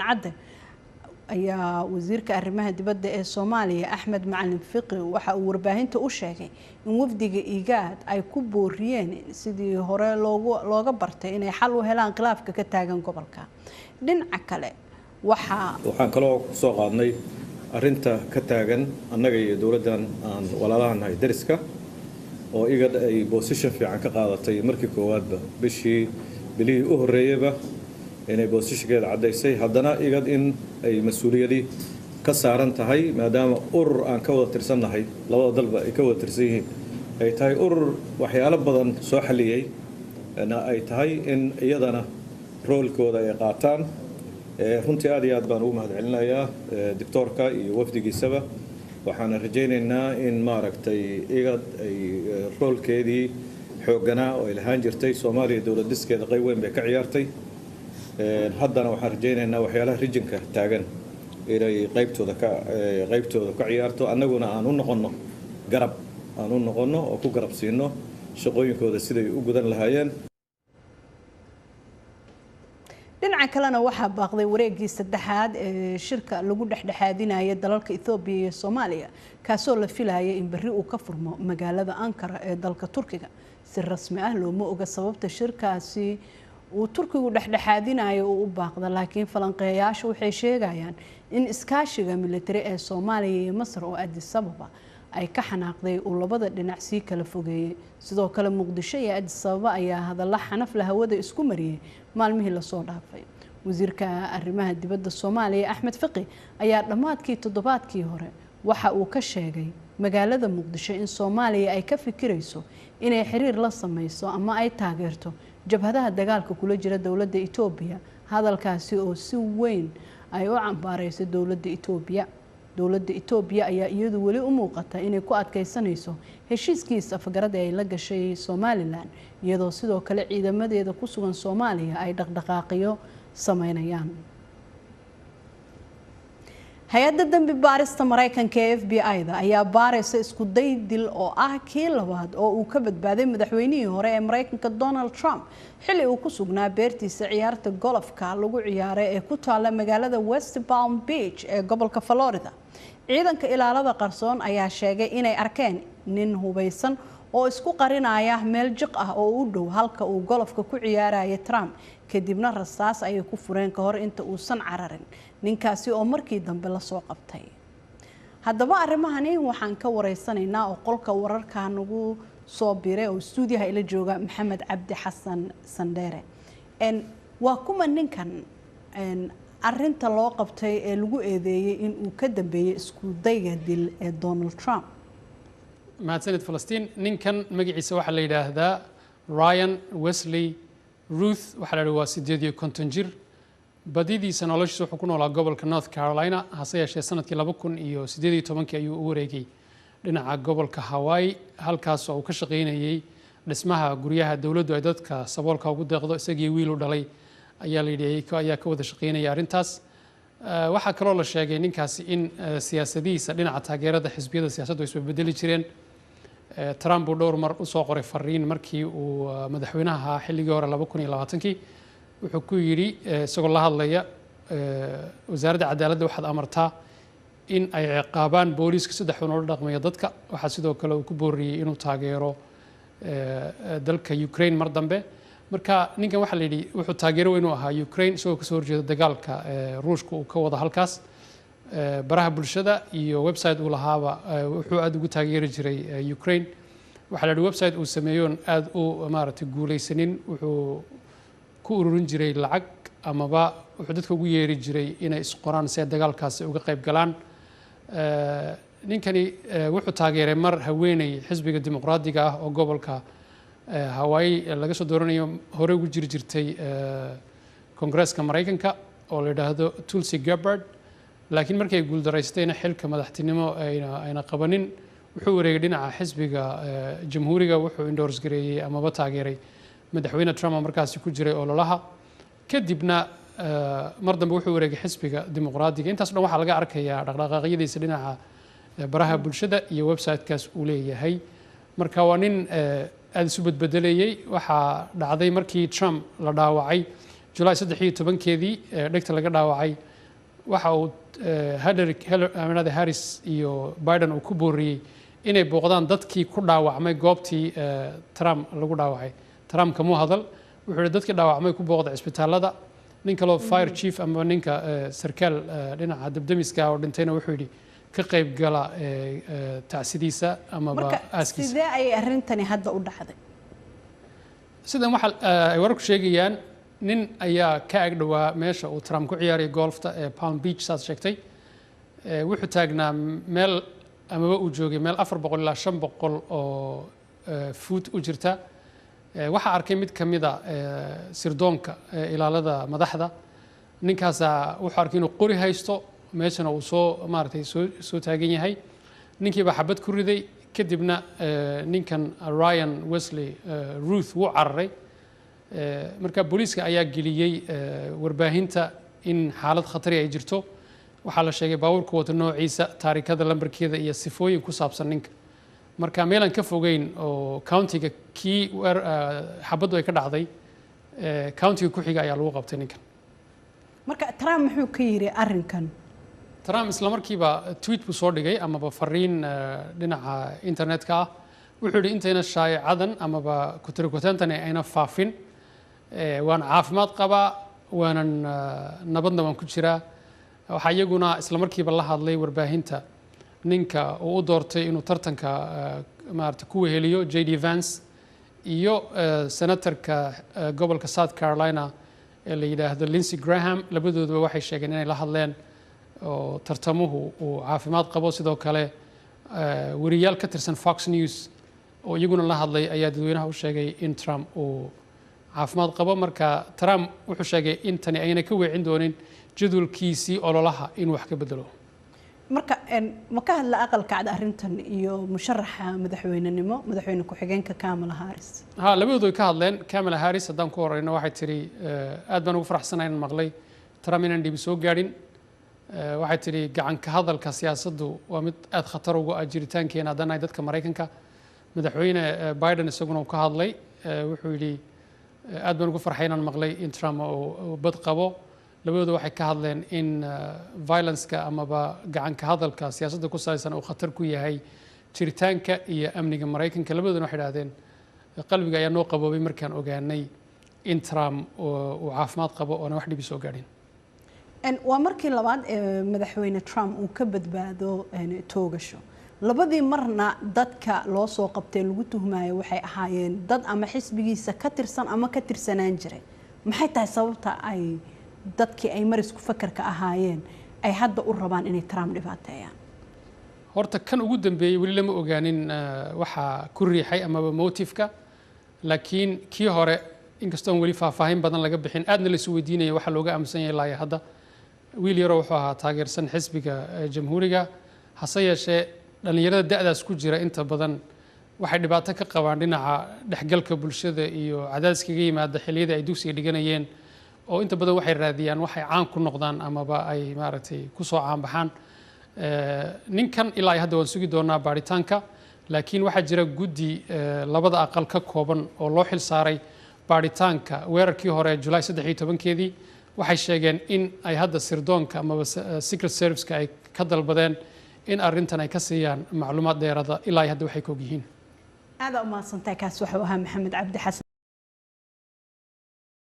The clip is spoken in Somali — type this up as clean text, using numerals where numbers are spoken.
عدة ayaa wasiirka arrimaha dibadda ee Soomaaliya Axmed Macalin Fiqi waxa uu warbaahinta u sheegay in wafdiga IGAD ay ku booriyeen sidii hore looga bartay inay xal u helaan khilaafka ka taagan gobolka. Dhinaca kale waxaan kaloo soo qaadnay arinta ka taagan annaga iyo dawladdan aan walaalahan dariska oo IGAD ay position fiican ka qaadatay markii koowaadba bilihii u horeeyayba inay boosashkeeda cadaysay haddana IGAD in ay mas'uuliyadi ka saaran tahay maadaama urur aan ka wada tirsannahay labada dalba ay ka wada tirsan yihiin ay tahay urur waxyaalo badan soo xaliyay ay tahay in iyadana roolkooda ay qaataan runtii aad iyo aad baan ugu mahadcelinayaa doctorka iyo wafdigiisaba waxaan rajaynaynaa in maaragtay IGAD ay roolkeedii xooganaa oo ay lahaan jirtay Soomaaliya dawlad dhiskeeda qayb weyn bay ka ciyaartay haddana waxaan rajaynaynaa waxyaalaha regionka taagan inay qaybtooda ka ciyaarto annaguna aan u noqono oo ku garab siino shaqooyinkooda siday u gudan lahaayeen. dhinaca kalena waxaa baaqday wareegii saddexaad ee shirka lagu dhexdhexaadinaya dalalka Ethiopia iyo Soomaaliya kaasoo la filayay in berri uu ka furmo magaalada Ankara ee dalka Turkiga. Si rasmi ah looma oga sababta shirkaasi uu Turkigu dhexdhexaadinayo uu u baaqda, laakiin falanqeeyaashu waxay sheegayaan in iskaashiga militari ee Soomaaliya iyo Masar oo Addis Ababa ay ka xanaaqday oo labada dhinac si kala fogeeyay. Sidoo kale Muqdisho iyo Addis Ababa ayaa hadalla xanaf la hawada isku mariyay maalmihii la soo dhaafay. Wasiirka arrimaha dibadda Soomaaliya Axmed Fiqi ayaa dhamaadkii toddobaadkii hore waxa uu ka sheegay magaalada Muqdisho in Soomaaliya ay ka fikirayso inay xiriir la sameyso ama ay taageerto jabhadaha dagaalka kula jira dawladda Itoobiya. Hadalkaasi oo si weyn ay u cambaaraysay dawladda Itoobiya. Dawladda Itoobiya ayaa iyadu wali u muuqata inay ku adkeysanayso heshiiskiisa afgarad ay la gashay Somaliland, iyadoo sidoo kale ciidamadeeda ku sugan Soomaaliya ay dhaqdhaqaaqiyo sameynayaan. Hay'adda dambi baarista Mareykanka ee FBI-da ayaa baaraysa isku day dil oo ah kii labaad oo uu ka badbaaday madaxweynihii hore ee Mareykanka Donald Trump xilli uu ku sugnaa beertiisa ciyaarta golfka lagu ciyaaray ee ku taala magaalada West Palm Beach ee gobolka Florida. Ciidanka ilaalada qarsoon ayaa sheegay inay arkeen nin hubeysan oo isku qarinaya meel jiq ah oo u dhow halka uu golfka ku ciyaarayay Trump, kadibna rasaas ay ku fureen ka hor inta uusan cararin. ninkaasi oo markii dambe la soo qabtay. Haddaba arrimahani waxaan ka wareysanaynaa oo qolka wararka nagu soo biiray oo stuudiyaha ila jooga Maxamed Cabdi Xasan Sandere. waa kuma ninkan arrinta loo qabtay ee lagu eedeeyay in uu ka dambeeyay isku dayga dil ee Donald Trump. mahadsanid Falastiin. ninkan magaciisa waxa la yiraahdaa Ryan Wesley Ruth, waxa la yiraahdaa 58 jir. badidiisa noloshiisa wuxuu ku noolaa gobolka North Carolina, hase yeeshee sanadkii 2018 ayuu u wareegay dhinaca gobolka Hawaii, halkaas oo uu ka shaqeynayay dhismaha guryaha dawladdu ay dadka saboolka ugu deeqdo. isagii wiil u dhalay ayaa la yidhi ayaa ka wada shaqeynaya arrintaas. waxaa kaloo la sheegay ninkaasi in siyaasadihiisa dhinaca taageerada xisbiyada siyaasaddu ay isbedeli jireen. Trump uu dhowr mar u soo qoray fariin markii uu madaxweynaha xilligii hore 2020 wuxuu ku yidhi isagoo la hadlaya wasaaradda cadaaladda waxaad amartaa in ay ciqaabaan booliiska saddex ula dhaqmaya dadka. waxaa sidoo kale uu ku booriyey inuu taageero dalka Ukraine mar dambe. marka ninkan waxaa la yidhi wuxuu taageero weyn u ahaa Ukraine isagoo kasoo horjeeda dagaalka Ruushka uu ka wada halkaas. baraha bulshada iyo website uu lahaaba wuxuu aad ugu taageeri jiray Ukraine. waxaa la yidhi website uu sameeyoon aad u maaragtay guuleysanin, wuxuu ku ururin jiray lacag amaba wuxuu dadka ugu yeeri jiray inay isqoraan si dagaalkaasi uga qayb galaan. ninkani wuxuu taageeray mar haweeney xisbiga dimuqraadiga ah oo gobolka Hawaii laga soo dooranayo hore ugu jirtay Kongareeska Mareykanka oo la yiraahdo Tulsi Gabbard, laakiin markii ay guuldareystayna xilka madaxtinimo ayna qabanin wuxuu wareegay dhinaca xisbiga jamhuuriga. wuxuu endorse gareeyay amaba taageeray madaxweyne Trump markaasi ku jiray ololaha. kadibna mar dambe wuxuu wareegay xisbiga dimuqraadiga. intaas dhan waxaa laga arkayaa dhaqdhaqaaqyadiisa dhinaca baraha bulshada iyo website-kaas uu leeyahay. marka waa nin aad isu bedbedelayay. waxaa dhacday markii Trump la dhaawacay July 13 dhegta laga dhaawacay waxa uu Harris iyo Biden uu ku booriyey inay booqdaan dadkii ku dhaawacmay goobtii Trump lagu dhaawacay. Trump kama hadal wuxuu yidhi dadkii dhaawacmay ku booqda cisbitaalada. nin kaloo fire chief ama ninka sarkaal dhinaca dabdamiska oo dhintayna wuxuu yidhi ka qayb gala tacsidiisa ama aaskiisa. Sidee ay arrintani hadda u dhacday? sidan waxa ay wararku sheegayaan nin ayaa ka ag dhawaa meesha uu Trump ku ciyaarayay golfta ee Palm Beach saad sheegtay. wuxuu taagnaa meel amaba uu joogay meel 400 ilaa 500 oo foot u jirta. waxaa arkay mid ka mid ah sirdoonka ilaalada madaxda. ninkaas wuxuu arkay inuu qori haysto meeshana uu soo taagan yahay. ninkii baa xabad ku riday kadibna ninkan Ryan Wesley Ruth wuu cararay. marka booliiska ayaa geliyay warbaahinta in xaalad khatar ay jirto. waxaa la sheegay baabuurka wata noociisa, taarikada lambarkeeda iyo sifooyin ku saabsan ninka. marka meelan ka fogeyn oo countiga kii xabaddu ay ka dhacday countiga ku xiga ayaa lagu qabtay ninkan. marka Trump muxuu ka yiri arrinkan? Trump isla markiiba tweet buu soo dhigay amaba fariin dhinaca internetka ah. wuxuu yidhi intayna shaayacadan amaba kutirikutantani ayna faafin waan caafimaad qabaa waanan nabadna waan ku jiraa. waxaa iyaguna isla markiiba la hadlay warbaahinta ninka uu u doortay inuu tartanka ku weheliyo JD Vance iyo senatorka gobolka South Carolina ee la yiraahdo Lindsey Graham. labadooduba waxay sheegeen inay la hadleen oo tartamuhu uu caafimaad qabo. sidoo kale wariyaal ka tirsan Fox News oo iyaguna la hadlay ayaa dadweynaha u sheegay in Trump uu caafimaad qabo. marka Trump wuxuu sheegay in tani ayna ka weecin doonin jadwalkiisii ololaha in wax ka bedelo. marka ma ka hadla aqalka cad arrintan iyo musharaxa madaxweynenimo madaxweyne ku-xigeenka Kamala Harris? labadoodu way ka hadleen. Kamala Harris haddaan ku horeyno waxay tiri aad baan ugu faraxsanahay inaan maqlay Trump inaan dhibi soo gaadhin. waxay tiri gacan ka hadalka siyaasaddu waa mid aad khatar ugu ah jiritaankeena haddaan nahay dadka Maraykanka. madaxweyne Biden isaguna uu ka hadlay. wuxuu yidhi aad baan ugu farxay inaan maqlay in Trump uu bad qabo. labadoodu waxay ka hadleen in violence-ka amaba gacan ka hadalka siyaasadda ku salaysan uu khatar ku yahay jiritaanka iyo amniga Maraykanka. labadooduna waxay yidhaahdeen qalbiga ayaa noo qaboobay markaan ogaanay in Trump uu caafimaad qabo oona wax dhibi soo gaadhin. waa markii labaad madaxweyne Trump uu ka badbaado toogasho. labadii marna dadka loo soo qabtay lagu tuhmayo waxay ahaayeen dad ama xisbigiisa ka tirsan ama ka tirsanaan jiray. maxay tahay sababta ay dadkii ay marisku fakarka ahaayeen ay hadda u rabaan inay Trump dhibaateeyaan? horta kan ugu dambeeyay weli lama ogaanin waxa ku riixay amaba motifka. laakiin kii hore inkastoo weli faahfaahin badan laga bixin aadna la isu weydiinayay waxa looga aaminsan yahay ilaa hadda. wiil yaro wuxuu ahaa taageersan xisbiga jamhuuriga. hase yeeshee dhalinyarada da'daas ku jira inta badan waxay dhibaato ka qabaan dhinaca dhexgalka bulshada iyo cadaadis kaga yimaada xilliyada ay dugsiga dhiganayeen oo inta badan waxay raadiyaan waxay caan ku noqdaan amaba ay ku soo caanbaxaan. ninkan ilaa hadda waan sugi doonaa baaritaanka. laakiin waxaa jira guddi labada aqal ka kooban oo loo xil saaray baaritaanka weerarkii hore July 13-keedii. waxay sheegeen in ay hadda sirdoonka amaba Secret Service-ka ay ka dalbadeen in arrintan ay ka siiyaan macluumaad dheeraada ilaa hadda waxay ka og yihiin. aad u mahadsantahay. kaas wuxuu ahaa Maxamed Cabdi Xasan.